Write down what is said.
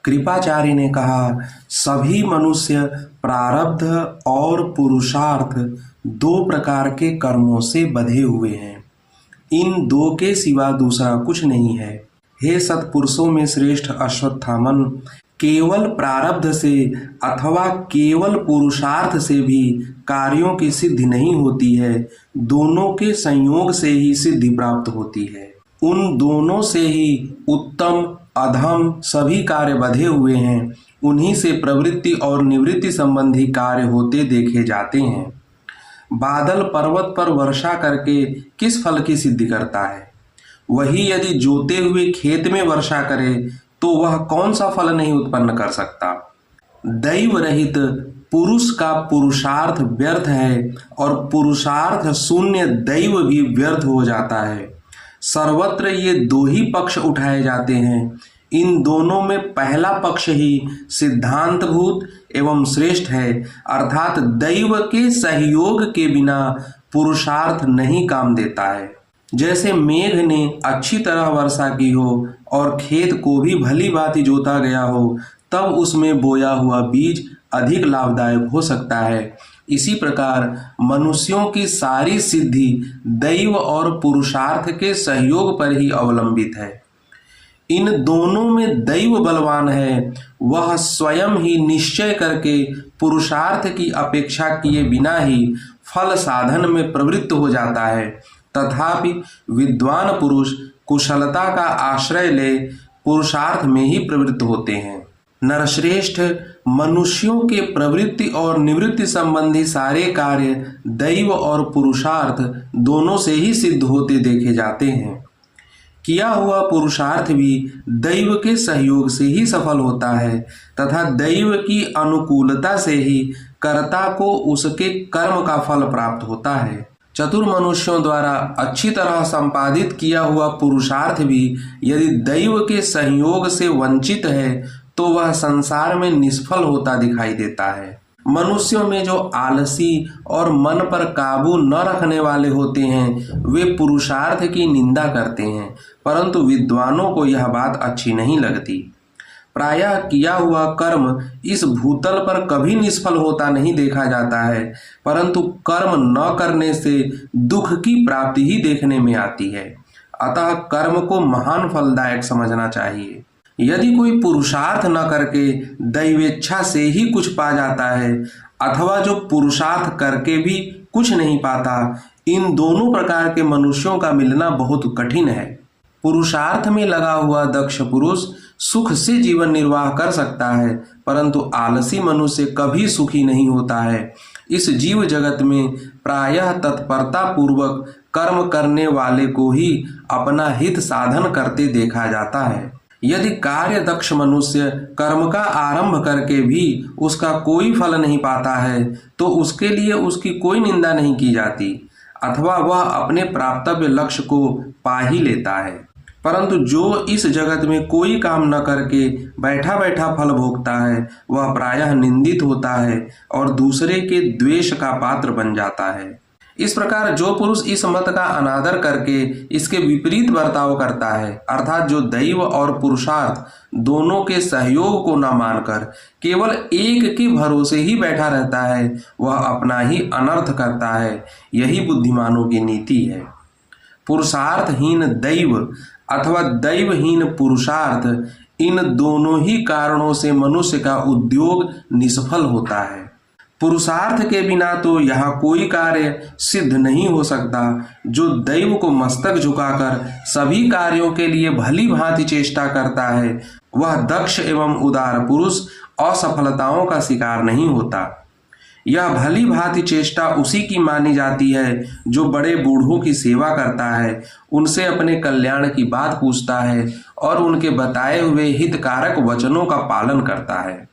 कृपाचार्य ने कहा, सभी मनुष्य प्रारब्ध और पुरुषार्थ दो प्रकार के कर्मों से बंधे हुए हैं। इन दो के सिवा दूसरा कुछ नहीं है। हे सत्पुरुषों में श्रेष्ठ अश्वत्थामन, केवल प्रारब्ध से अथवा केवल पुरुषार्थ से भी कार्यों की सिद्धि नहीं होती है। दोनों के संयोग से ही सिद्धि प्राप्त होती है। उन दोनों से ही उत्तम अधम सभी कार्य बंधे हुए हैं। उन्हीं से प्रवृत्ति और निवृत्ति संबंधी कार्य होते देखे जाते हैं। बादल पर्वत पर वर्षा करके किस फल की सिद्धि करता है? वही यदि जोते हुए खेत में वर्षा करे तो वह कौन सा फल नहीं उत्पन्न कर सकता? दैव रहित पुरुष का पुरुषार्थ व्यर्थ है और पुरुषार्थ शून्य दैव भी व्यर्थ हो जाता है। सर्वत्र ये दो ही पक्ष उठाए जाते हैं। इन दोनों में पहला पक्ष ही सिद्धांतभूत एवं श्रेष्ठ है, अर्थात दैव के सहयोग के बिना पुरुषार्थ नहीं काम देता है। जैसे मेघ ने अच्छी तरह वर्षा की हो और खेत को भी भली भांति जोता गया हो, तब उसमें बोया हुआ बीज अधिक लाभदायक हो सकता है। इसी प्रकार मनुष्यों की सारी सिद्धि दैव और पुरुषार्थ के सहयोग पर ही अवलंबित है। इन दोनों में दैव बलवान है, वह स्वयं ही निश्चय करके पुरुषार्थ की अपेक्षा किए बिना ही फल साधन में प्रवृत्त हो जाता है। तथापि विद्वान पुरुष कुशलता का आश्रय ले पुरुषार्थ में ही प्रवृत्त होते हैं। नरश्रेष्ठ, मनुष्यों के प्रवृत्ति और निवृत्ति संबंधी सारे कार्य दैव और पुरुषार्थ दोनों से ही सिद्ध होते देखे जाते हैं। किया हुआ पुरुषार्थ भी दैव के सहयोग से ही सफल होता है तथा दैव की अनुकूलता से ही कर्ता को उसके कर्म का फल प्राप्त होता है। चतुर मनुष्यों द्वारा अच्छी तरह संपादित किया हुआ पुरुषार्थ भी यदि दैव के सहयोग से वंचित है तो वह संसार में निष्फल होता दिखाई देता है। मनुष्यों में जो आलसी और मन पर काबू न रखने वाले होते हैं वे पुरुषार्थ की निंदा करते हैं, परंतु विद्वानों को यह बात अच्छी नहीं लगती। प्रायः किया हुआ कर्म इस भूतल पर कभी निष्फल होता नहीं देखा जाता है, परंतु कर्म न करने से दुख की प्राप्ति ही देखने में आती है। अतः कर्म को महान फलदायक समझना चाहिए। यदि कोई पुरुषार्थ न करके दैवेच्छा से ही कुछ पा जाता है अथवा जो पुरुषार्थ करके भी कुछ नहीं पाता, इन दोनों प्रकार के मनुष्यों का मिलना बहुत कठिन है। पुरुषार्थ में लगा हुआ दक्ष पुरुष सुख से जीवन निर्वाह कर सकता है, परंतु आलसी मनुष्य कभी सुखी नहीं होता है। इस जीव जगत में प्रायः तत्परता पूर्वक कर्म करने वाले को ही अपना हित साधन करते देखा जाता है। यदि कार्य दक्ष मनुष्य कर्म का आरंभ करके भी उसका कोई फल नहीं पाता है तो उसके लिए उसकी कोई निंदा नहीं की जाती अथवा वह अपने प्राप्तव्य लक्ष्य को पा ही लेता है। परंतु जो इस जगत में कोई काम न करके बैठा बैठा फल भोगता है वह प्रायः निंदित होता है और दूसरे के द्वेष का पात्र बन जाता है। इस प्रकार जो पुरुष इस मत का अनादर करके इसके विपरीत बर्ताव करता है, अर्थात जो दैव और पुरुषार्थ दोनों के सहयोग को न मानकर केवल एक के भरोसे ही बैठा रहता है, वह अपना ही अनर्थ करता है। यही बुद्धिमानों की नीति है। पुरुषार्थहीन दैव अथवा दैवहीन पुरुषार्थ, इन दोनों ही कारणों से मनुष्य का उद्योग निष्फल होता है। पुरुषार्थ के बिना तो यहाँ कोई कार्य सिद्ध नहीं हो सकता। जो दैव को मस्तक झुकाकर सभी कार्यों के लिए भली भांति चेष्टा करता है वह दक्ष एवं उदार पुरुष असफलताओं का शिकार नहीं होता। यह भली भांति चेष्टा उसी की मानी जाती है जो बड़े बूढ़ों की सेवा करता है, उनसे अपने कल्याण की बात पूछता है और उनके बताए हुए हितकारक वचनों का पालन करता है।